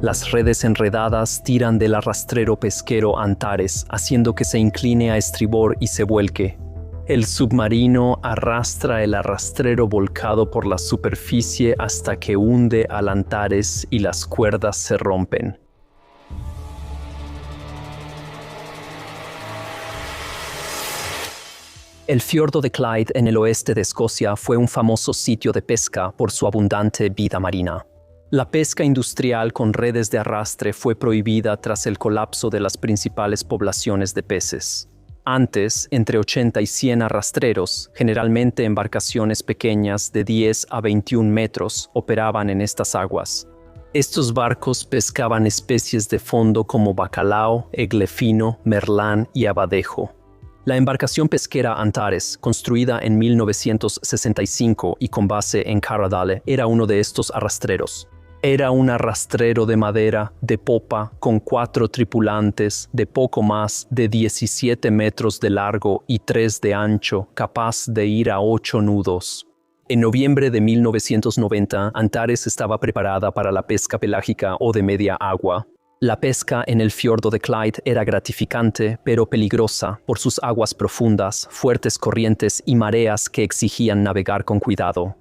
Las redes enredadas tiran del arrastrero pesquero Antares, haciendo que se incline a estribor y se vuelque. El submarino arrastra el arrastrero volcado por la superficie hasta que hunde al Antares y las cuerdas se rompen. El fiordo de Clyde en el oeste de Escocia fue un famoso sitio de pesca por su abundante vida marina. La pesca industrial con redes de arrastre fue prohibida tras el colapso de las principales poblaciones de peces. Antes, entre 80 y 100 arrastreros, generalmente embarcaciones pequeñas de 10 a 21 metros, operaban en estas aguas. Estos barcos pescaban especies de fondo como bacalao, eglefino, merlán y abadejo. La embarcación pesquera Antares, construida en 1965 y con base en Carradale, era uno de estos arrastreros. Era un arrastrero de madera, de popa, con 4 tripulantes, de poco más de 17 metros de largo y 3 de ancho, capaz de ir a 8 nudos. En noviembre de 1990, Antares estaba preparada para la pesca pelágica o de media agua. La pesca en el fiordo de Clyde era gratificante, pero peligrosa por sus aguas profundas, fuertes corrientes y mareas que exigían navegar con cuidado.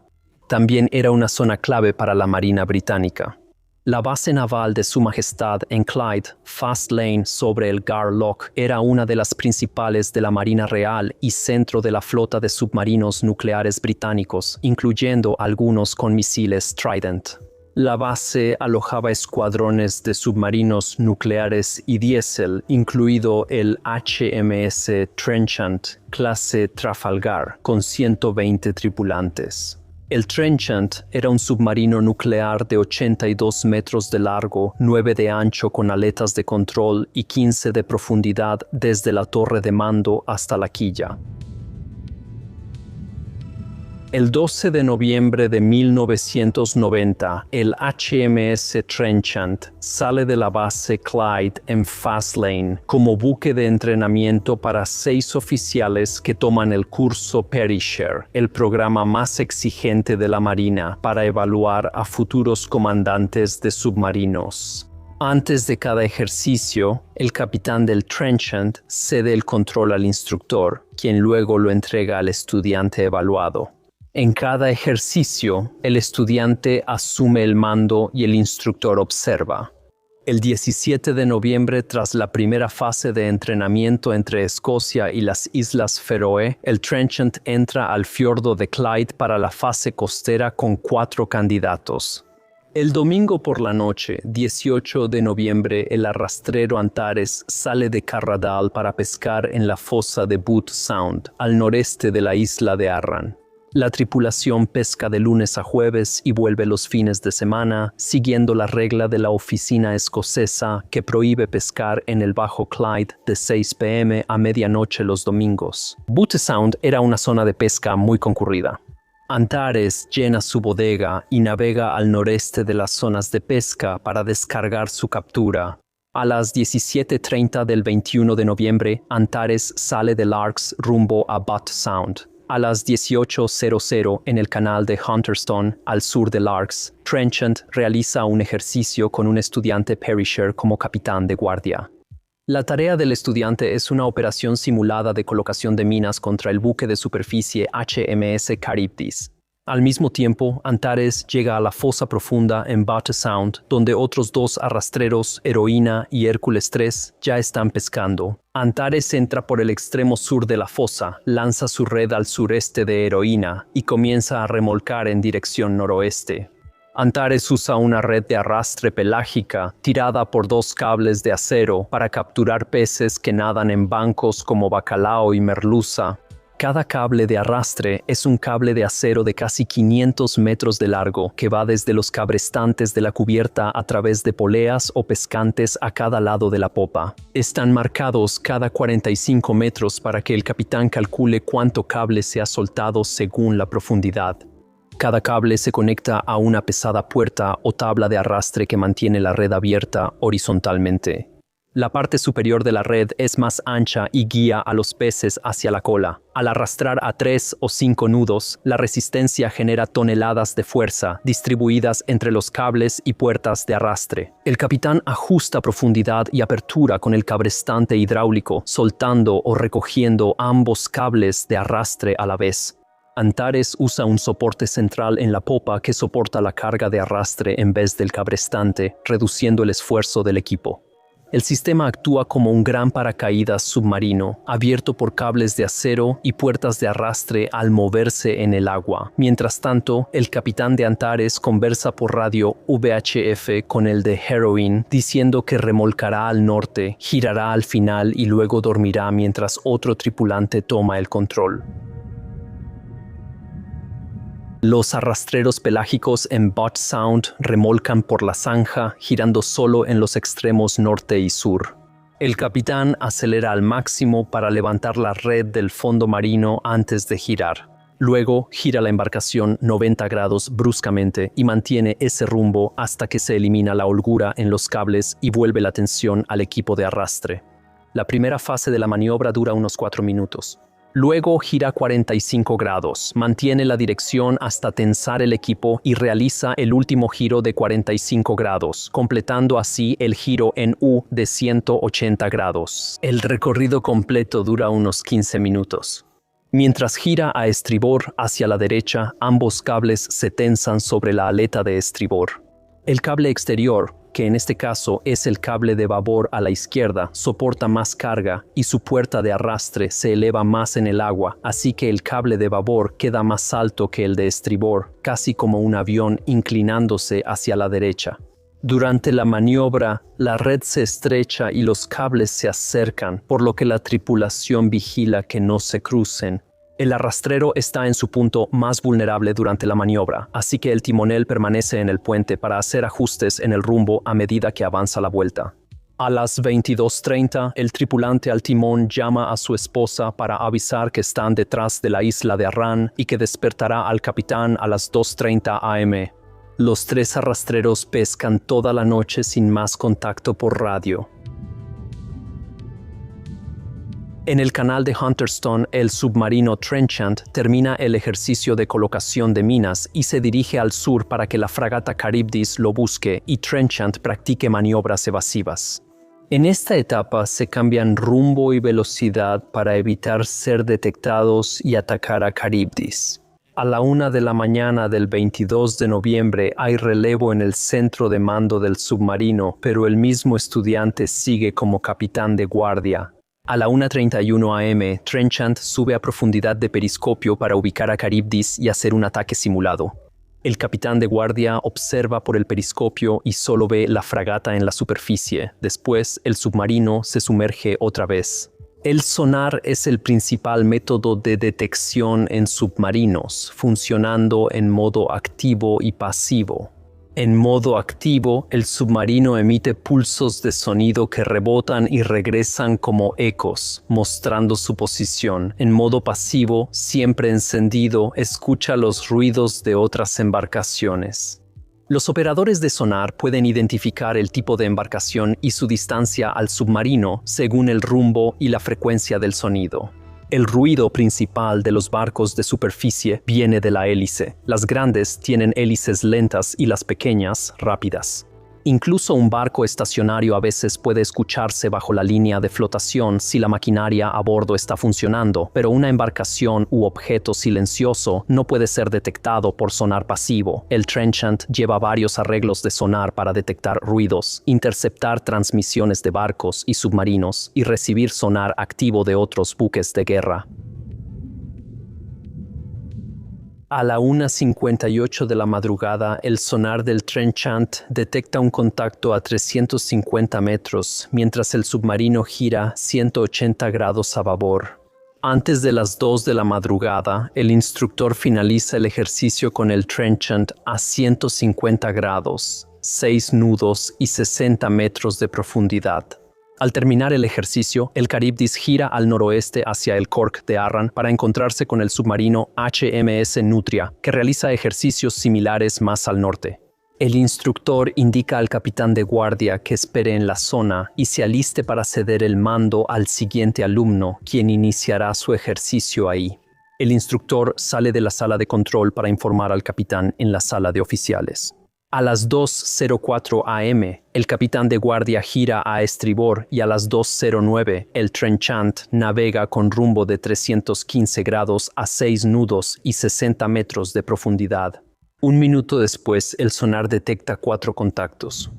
También era una zona clave para la Marina británica. La base naval de Su Majestad en Clyde, Fast Lane sobre el Gar Loch, era una de las principales de la Marina Real y centro de la flota de submarinos nucleares británicos, incluyendo algunos con misiles Trident. La base alojaba escuadrones de submarinos nucleares y diésel, incluido el HMS Trenchant, clase Trafalgar, con 120 tripulantes. El Trenchant era un submarino nuclear de 82 metros de largo, 9 de ancho con aletas de control y 15 de profundidad desde la torre de mando hasta la quilla. El 12 de noviembre de 1990, el HMS Trenchant sale de la base Clyde en Fastlane como buque de entrenamiento para 6 oficiales que toman el curso Perisher, el programa más exigente de la Marina para evaluar a futuros comandantes de submarinos. Antes de cada ejercicio, el capitán del Trenchant cede el control al instructor, quien luego lo entrega al estudiante evaluado. En cada ejercicio, el estudiante asume el mando y el instructor observa. El 17 de noviembre, tras la primera fase de entrenamiento entre Escocia y las Islas Feroe, el Trenchant entra al fiordo de Clyde para la fase costera con 4 candidatos. El domingo por la noche, 18 de noviembre, el arrastrero Antares sale de Carradale para pescar en la fosa de Boot Sound, al noreste de la isla de Arran. La tripulación pesca de lunes a jueves y vuelve los fines de semana, siguiendo la regla de la oficina escocesa que prohíbe pescar en el Bajo Clyde de 6 p.m. a medianoche los domingos. Boot Sound era una zona de pesca muy concurrida. Antares llena su bodega y navega al noreste de las zonas de pesca para descargar su captura. A las 17:30 del 21 de noviembre, Antares sale de Largs rumbo a Butt Sound. A las 18:00 en el canal de Hunterstone, al sur de Largs, Trenchant realiza un ejercicio con un estudiante Perisher como capitán de guardia. La tarea del estudiante es una operación simulada de colocación de minas contra el buque de superficie HMS Charybdis. Al mismo tiempo, Antares llega a la fosa profunda en Butte Sound, donde otros 2 arrastreros, Heroína y Hércules 3, ya están pescando. Antares entra por el extremo sur de la fosa, lanza su red al sureste de Heroína y comienza a remolcar en dirección noroeste. Antares usa una red de arrastre pelágica tirada por 2 cables de acero para capturar peces que nadan en bancos como bacalao y merluza. Cada cable de arrastre es un cable de acero de casi 500 metros de largo que va desde los cabrestantes de la cubierta a través de poleas o pescantes a cada lado de la popa. Están marcados cada 45 metros para que el capitán calcule cuánto cable se ha soltado según la profundidad. Cada cable se conecta a una pesada puerta o tabla de arrastre que mantiene la red abierta horizontalmente. La parte superior de la red es más ancha y guía a los peces hacia la cola. Al arrastrar a 3 o 5 nudos, la resistencia genera toneladas de fuerza distribuidas entre los cables y puertas de arrastre. El capitán ajusta profundidad y apertura con el cabrestante hidráulico, soltando o recogiendo ambos cables de arrastre a la vez. Antares usa un soporte central en la popa que soporta la carga de arrastre en vez del cabrestante, reduciendo el esfuerzo del equipo. El sistema actúa como un gran paracaídas submarino, abierto por cables de acero y puertas de arrastre al moverse en el agua. Mientras tanto, el capitán de Antares conversa por radio VHF con el de Heroine, diciendo que remolcará al norte, girará al final y luego dormirá mientras otro tripulante toma el control. Los arrastreros pelágicos en Bot Sound remolcan por la zanja, girando solo en los extremos norte y sur. El capitán acelera al máximo para levantar la red del fondo marino antes de girar. Luego gira la embarcación 90 grados bruscamente y mantiene ese rumbo hasta que se elimina la holgura en los cables y vuelve la tensión al equipo de arrastre. La primera fase de la maniobra dura unos 4 minutos. Luego gira 45 grados, mantiene la dirección hasta tensar el equipo y realiza el último giro de 45 grados, completando así el giro en U de 180 grados. El recorrido completo dura unos 15 minutos. Mientras gira a estribor hacia la derecha, ambos cables se tensan sobre la aleta de estribor. El cable exterior, que en este caso es el cable de babor a la izquierda, soporta más carga y su puerta de arrastre se eleva más en el agua, así que el cable de babor queda más alto que el de estribor, casi como un avión inclinándose hacia la derecha. Durante la maniobra, la red se estrecha y los cables se acercan, por lo que la tripulación vigila que no se crucen. El arrastrero está en su punto más vulnerable durante la maniobra, así que el timonel permanece en el puente para hacer ajustes en el rumbo a medida que avanza la vuelta. A las 22:30, el tripulante al timón llama a su esposa para avisar que están detrás de la isla de Arran y que despertará al capitán a las 2:30 am. Los 3 arrastreros pescan toda la noche sin más contacto por radio. En el canal de Hunterstone, el submarino Trenchant termina el ejercicio de colocación de minas y se dirige al sur para que la fragata Charybdis lo busque y Trenchant practique maniobras evasivas. En esta etapa se cambian rumbo y velocidad para evitar ser detectados y atacar a Charybdis. A la 1 de la mañana del 22 de noviembre hay relevo en el centro de mando del submarino, pero el mismo estudiante sigue como capitán de guardia. A la 1:31 am, Trenchant sube a profundidad de periscopio para ubicar a Charybdis y hacer un ataque simulado. El capitán de guardia observa por el periscopio y solo ve la fragata en la superficie. Después, el submarino se sumerge otra vez. El sonar es el principal método de detección en submarinos, funcionando en modo activo y pasivo. En modo activo, el submarino emite pulsos de sonido que rebotan y regresan como ecos, mostrando su posición. En modo pasivo, siempre encendido, escucha los ruidos de otras embarcaciones. Los operadores de sonar pueden identificar el tipo de embarcación y su distancia al submarino según el rumbo y la frecuencia del sonido. El ruido principal de los barcos de superficie viene de la hélice. Las grandes tienen hélices lentas y las pequeñas, rápidas. Incluso un barco estacionario a veces puede escucharse bajo la línea de flotación si la maquinaria a bordo está funcionando, pero una embarcación u objeto silencioso no puede ser detectado por sonar pasivo. El Trenchant lleva varios arreglos de sonar para detectar ruidos, interceptar transmisiones de barcos y submarinos y recibir sonar activo de otros buques de guerra. A la 1:58 de la madrugada, el sonar del Trenchant detecta un contacto a 350 metros, mientras el submarino gira 180 grados a babor. Antes de las 2 de la madrugada, el instructor finaliza el ejercicio con el Trenchant a 150 grados, 6 nudos y 60 metros de profundidad. Al terminar el ejercicio, el Charybdis gira al noroeste hacia el Cork de Arran para encontrarse con el submarino HMS Nutria, que realiza ejercicios similares más al norte. El instructor indica al capitán de guardia que espere en la zona y se aliste para ceder el mando al siguiente alumno, quien iniciará su ejercicio ahí. El instructor sale de la sala de control para informar al capitán en la sala de oficiales. A las 2:04 am, el capitán de guardia gira a estribor y a las 2:09 el Trenchant navega con rumbo de 315 grados a 6 nudos y 60 metros de profundidad. Un minuto después, el sonar detecta 4 contactos.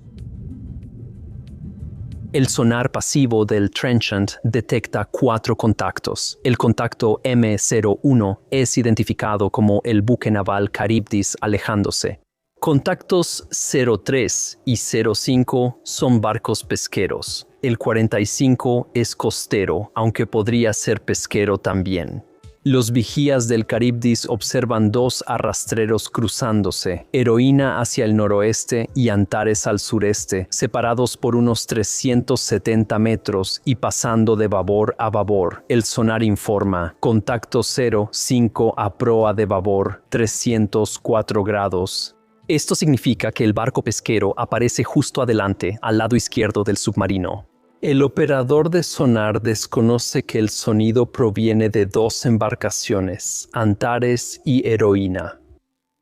El sonar pasivo del Trenchant detecta 4 contactos. El contacto M01 es identificado como el buque naval Charybdis alejándose. Contactos 03 y 05 son barcos pesqueros. El 45 es costero, aunque podría ser pesquero también. Los vigías del Charybdis observan 2 arrastreros cruzándose, Heroína hacia el noroeste y Antares al sureste, separados por unos 370 metros y pasando de babor a babor. El sonar informa, contacto 05 a proa de babor, 304 grados. Esto significa que el barco pesquero aparece justo adelante, al lado izquierdo del submarino. El operador de sonar desconoce que el sonido proviene de 2 embarcaciones, Antares y Heroína.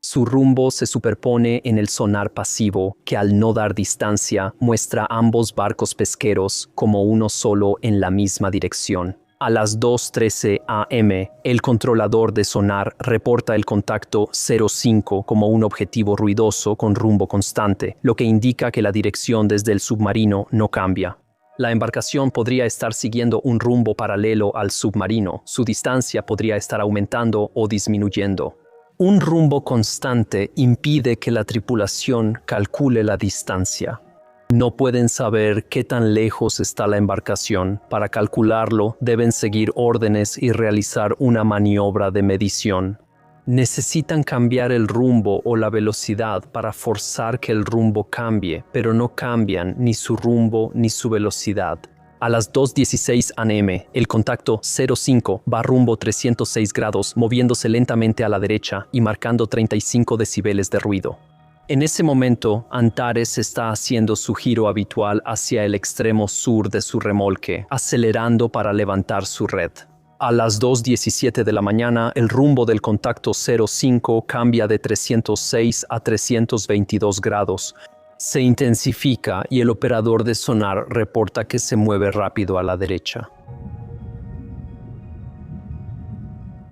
Su rumbo se superpone en el sonar pasivo, que al no dar distancia muestra ambos barcos pesqueros como uno solo en la misma dirección. A las 2:13 am, el controlador de sonar reporta el contacto 05 como un objetivo ruidoso con rumbo constante, lo que indica que la dirección desde el submarino no cambia. La embarcación podría estar siguiendo un rumbo paralelo al submarino. Su distancia podría estar aumentando o disminuyendo. Un rumbo constante impide que la tripulación calcule la distancia. No pueden saber qué tan lejos está la embarcación. Para calcularlo, deben seguir órdenes y realizar una maniobra de medición. Necesitan cambiar el rumbo o la velocidad para forzar que el rumbo cambie, pero no cambian ni su rumbo ni su velocidad. A las 2:16 am, el contacto 05 va rumbo 306 grados, moviéndose lentamente a la derecha y marcando 35 decibeles de ruido. En ese momento, Antares está haciendo su giro habitual hacia el extremo sur de su remolque, acelerando para levantar su red. A las 2:17 de la mañana, el rumbo del contacto 05 cambia de 306 a 322 grados. Se intensifica y el operador de sonar reporta que se mueve rápido a la derecha.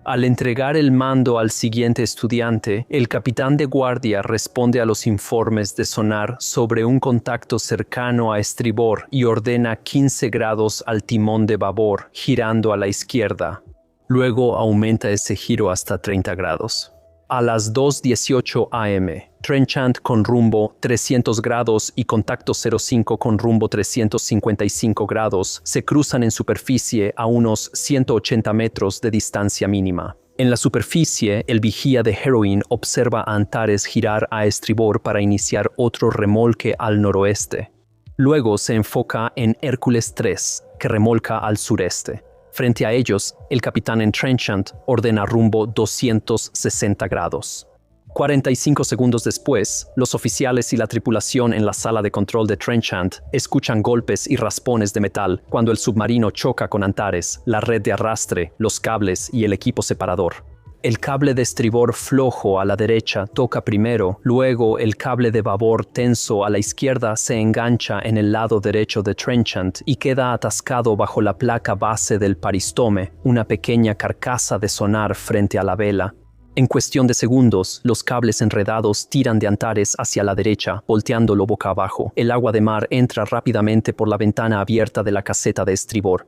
Al entregar el mando al siguiente estudiante, el capitán de guardia responde a los informes de sonar sobre un contacto cercano a estribor y ordena 15 grados al timón de babor, girando a la izquierda. Luego aumenta ese giro hasta 30 grados. A las 2:18 am, Trenchant con rumbo 300 grados y contacto 05 con rumbo 355 grados se cruzan en superficie a unos 180 metros de distancia mínima. En la superficie, el vigía de Heroine observa a Antares girar a estribor para iniciar otro remolque al noroeste. Luego se enfoca en Hércules 3, que remolca al sureste. Frente a ellos, el capitán en Trenchant ordena rumbo 260 grados. 45 segundos después, los oficiales y la tripulación en la sala de control de Trenchant escuchan golpes y raspones de metal cuando el submarino choca con Antares, la red de arrastre, los cables y el equipo separador. El cable de estribor flojo a la derecha toca primero, luego el cable de babor tenso a la izquierda se engancha en el lado derecho de Trenchant y queda atascado bajo la placa base del paristome, una pequeña carcasa de sonar frente a la vela. En cuestión de segundos, los cables enredados tiran de Antares hacia la derecha, volteándolo boca abajo. El agua de mar entra rápidamente por la ventana abierta de la caseta de estribor.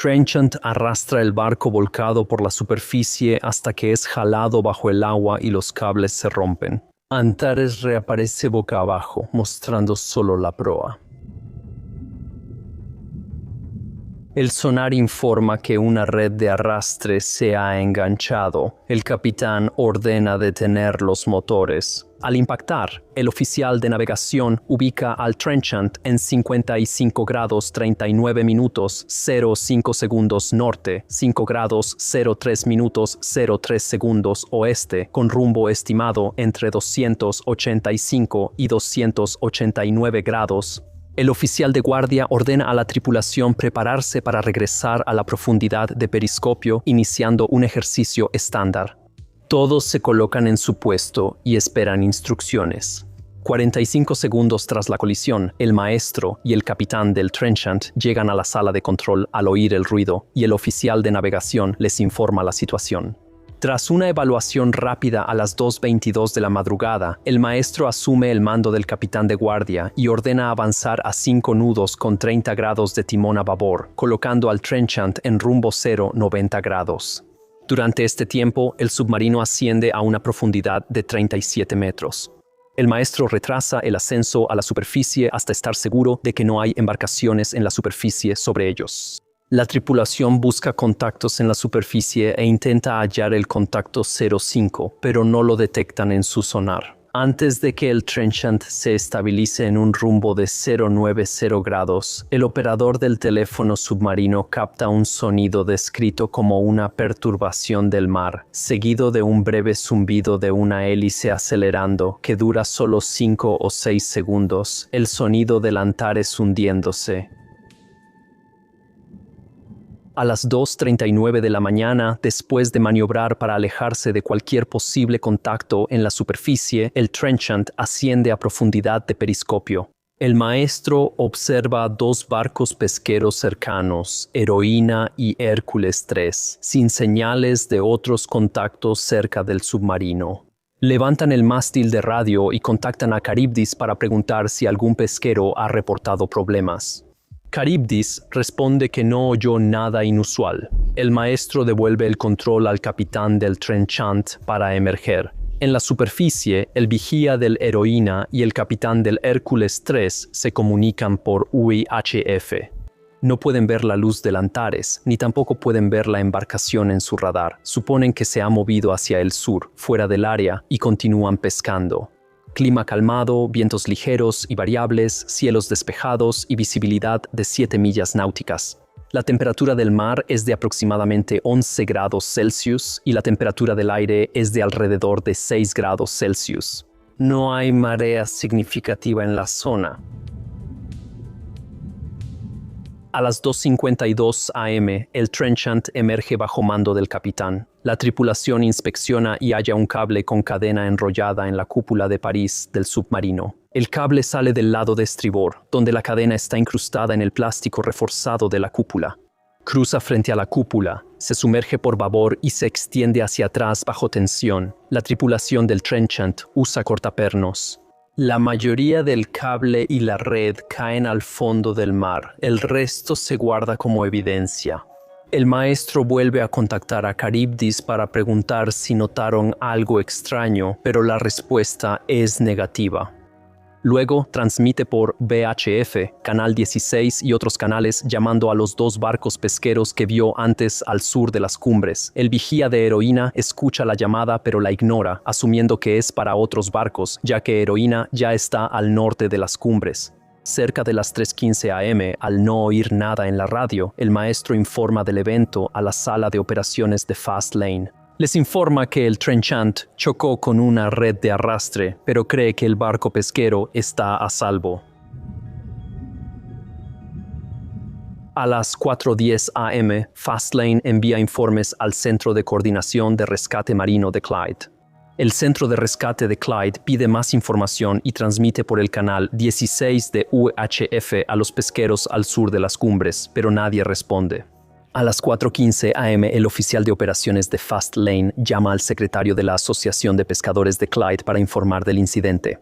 Trenchant arrastra el barco volcado por la superficie hasta que es jalado bajo el agua y los cables se rompen. Antares reaparece boca abajo, mostrando solo la proa. El sonar informa que una red de arrastre se ha enganchado. El capitán ordena detener los motores. Al impactar, el oficial de navegación ubica al trenchant en 55 grados 39 minutos 05 segundos norte, 5 grados 03 minutos 03 segundos oeste, con rumbo estimado entre 285 y 289 grados. El oficial de guardia ordena a la tripulación prepararse para regresar a la profundidad de periscopio, iniciando un ejercicio estándar. Todos se colocan en su puesto y esperan instrucciones. 45 segundos tras la colisión, el maestro y el capitán del trenchant llegan a la sala de control al oír el ruido y el oficial de navegación les informa la situación. Tras una evaluación rápida a las 2:22 de la madrugada, el maestro asume el mando del capitán de guardia y ordena avanzar a 5 nudos con 30 grados de timón a babor, colocando al trenchant en rumbo 90 grados. Durante este tiempo, el submarino asciende a una profundidad de 37 metros. El maestro retrasa el ascenso a la superficie hasta estar seguro de que no hay embarcaciones en la superficie sobre ellos. La tripulación busca contactos en la superficie e intenta hallar el contacto 05, pero no lo detectan en su sonar. Antes de que el trenchant se estabilice en un rumbo de 090 grados, el operador del teléfono submarino capta un sonido descrito como una perturbación del mar, seguido de un breve zumbido de una hélice acelerando que dura solo 5 o 6 segundos, el sonido del Antares hundiéndose. A las 2:39 de la mañana, después de maniobrar para alejarse de cualquier posible contacto en la superficie, el trenchant asciende a profundidad de periscopio. El maestro observa 2 barcos pesqueros cercanos, Heroína y Hércules 3, sin señales de otros contactos cerca del submarino. Levantan el mástil de radio y contactan a Caribdis para preguntar si algún pesquero ha reportado problemas. Caribdis responde que no oyó nada inusual. El maestro devuelve el control al capitán del trenchant para emerger. En la superficie, el vigía del Heroína y el capitán del Hércules 3 se comunican por UHF. No pueden ver la luz del Antares, ni tampoco pueden ver la embarcación en su radar. Suponen que se ha movido hacia el sur, fuera del área, y continúan pescando. Clima calmado, vientos ligeros y variables, cielos despejados y visibilidad de 7 millas náuticas. La temperatura del mar es de aproximadamente 11 grados Celsius y la temperatura del aire es de alrededor de 6 grados Celsius. No hay marea significativa en la zona. A las 2:52 am, el trenchant emerge bajo mando del capitán. La tripulación inspecciona y halla un cable con cadena enrollada en la cúpula de París del submarino. El cable sale del lado de estribor, donde la cadena está incrustada en el plástico reforzado de la cúpula. Cruza frente a la cúpula, se sumerge por babor y se extiende hacia atrás bajo tensión. La tripulación del trenchant usa cortapernos. La mayoría del cable y la red caen al fondo del mar. El resto se guarda como evidencia. El maestro vuelve a contactar a Caribdis para preguntar si notaron algo extraño, pero la respuesta es negativa. Luego transmite por VHF, Canal 16 y otros canales llamando a los 2 barcos pesqueros que vio antes al sur de las cumbres. El vigía de Heroína escucha la llamada pero la ignora, asumiendo que es para otros barcos, ya que Heroína ya está al norte de las cumbres. Cerca de las 3:15 am, al no oír nada en la radio, el maestro informa del evento a la sala de operaciones de Fast Lane. Les informa que el trenchant chocó con una red de arrastre, pero cree que el barco pesquero está a salvo. A las 4:10 am, Fastlane envía informes al Centro de Coordinación de Rescate Marino de Clyde. El Centro de Rescate de Clyde pide más información y transmite por el canal 16 de UHF a los pesqueros al sur de las cumbres, pero nadie responde. A las 4:15 am, el oficial de operaciones de Fast Lane llama al secretario de la Asociación de Pescadores de Clyde para informar del incidente.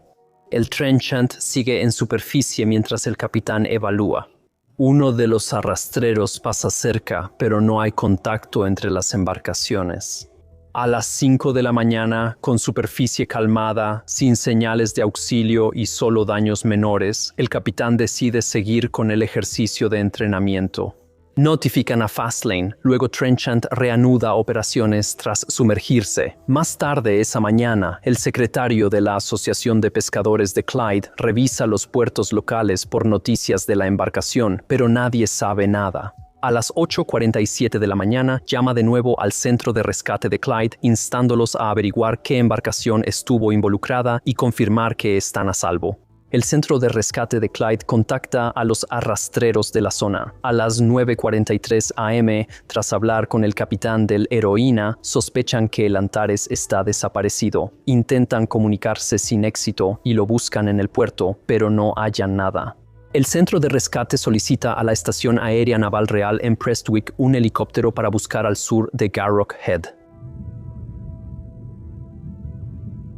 El trenchant sigue en superficie mientras el capitán evalúa. Uno de los arrastreros pasa cerca, pero no hay contacto entre las embarcaciones. A las 5 de la mañana, con superficie calmada, sin señales de auxilio y solo daños menores, el capitán decide seguir con el ejercicio de entrenamiento. Notifican a Fastlane, luego Trenchant reanuda operaciones tras sumergirse. Más tarde esa mañana, el secretario de la Asociación de Pescadores de Clyde revisa los puertos locales por noticias de la embarcación, pero nadie sabe nada. A las 8:47 de la mañana, llama de nuevo al centro de rescate de Clyde, instándolos a averiguar qué embarcación estuvo involucrada y confirmar que están a salvo. El centro de rescate de Clyde contacta a los arrastreros de la zona. A las 9:43 am, tras hablar con el capitán del Heroína, sospechan que el Antares está desaparecido. Intentan comunicarse sin éxito y lo buscan en el puerto, pero no hallan nada. El centro de rescate solicita a la Estación Aérea Naval Real en Prestwick un helicóptero para buscar al sur de Garrock Head.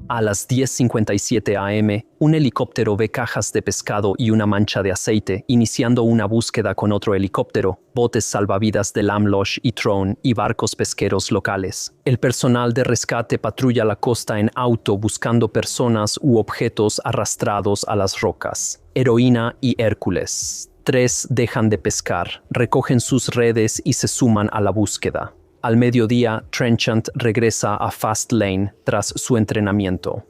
A las 10:57 am, un helicóptero ve cajas de pescado y una mancha de aceite, iniciando una búsqueda con otro helicóptero, botes salvavidas de Lamlosh y Throne y barcos pesqueros locales. El personal de rescate patrulla la costa en auto buscando personas u objetos arrastrados a las rocas. Heroína y Hércules. 3 dejan de pescar, recogen sus redes y se suman a la búsqueda. Al mediodía, Trenchant regresa a Fastlane tras su entrenamiento.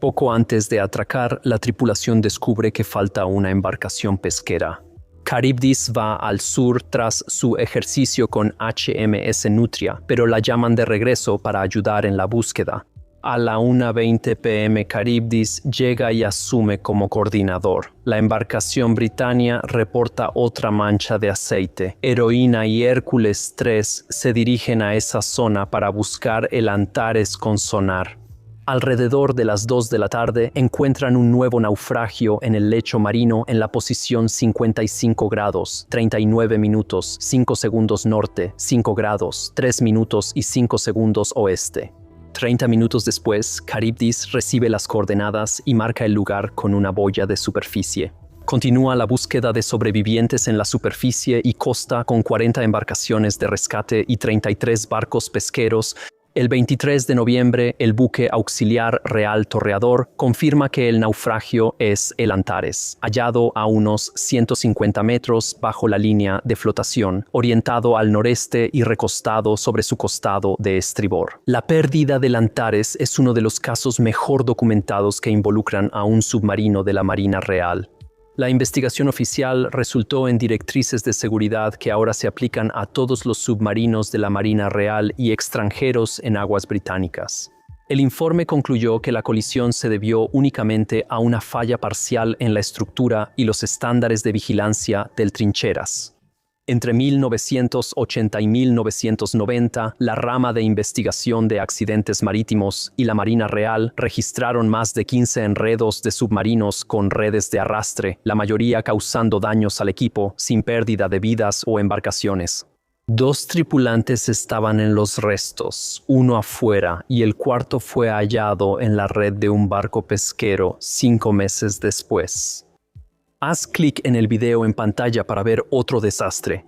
Poco antes de atracar, la tripulación descubre que falta una embarcación pesquera. Charybdis va al sur tras su ejercicio con HMS Nutria, pero la llaman de regreso para ayudar en la búsqueda. A la 1:20 p.m. Charybdis llega y asume como coordinador. La embarcación Britannia reporta otra mancha de aceite. Heroína y Hércules 3 se dirigen a esa zona para buscar el Antares con sonar. Alrededor de las 2 de la tarde encuentran un nuevo naufragio en el lecho marino en la posición 55 grados, 39 minutos, 5 segundos norte, 5 grados, 3 minutos y 5 segundos oeste. 30 minutos después, Charybdis recibe las coordenadas y marca el lugar con una boya de superficie. Continúa la búsqueda de sobrevivientes en la superficie y costa con 40 embarcaciones de rescate y 33 barcos pesqueros. El 23 de noviembre, el buque auxiliar Real Torreador confirma que el naufragio es el Antares, hallado a unos 150 metros bajo la línea de flotación, orientado al noreste y recostado sobre su costado de estribor. La pérdida del Antares es uno de los casos mejor documentados que involucran a un submarino de la Marina Real. La investigación oficial resultó en directrices de seguridad que ahora se aplican a todos los submarinos de la Marina Real y extranjeros en aguas británicas. El informe concluyó que la colisión se debió únicamente a una falla parcial en la estructura y los estándares de vigilancia del trincheras. Entre 1980 y 1990, la rama de investigación de accidentes marítimos y la Marina Real registraron más de 15 enredos de submarinos con redes de arrastre, la mayoría causando daños al equipo, sin pérdida de vidas o embarcaciones. 2 tripulantes estaban en los restos, uno afuera, y el cuarto fue hallado en la red de un barco pesquero 5 meses después. Haz clic en el video en pantalla para ver otro desastre.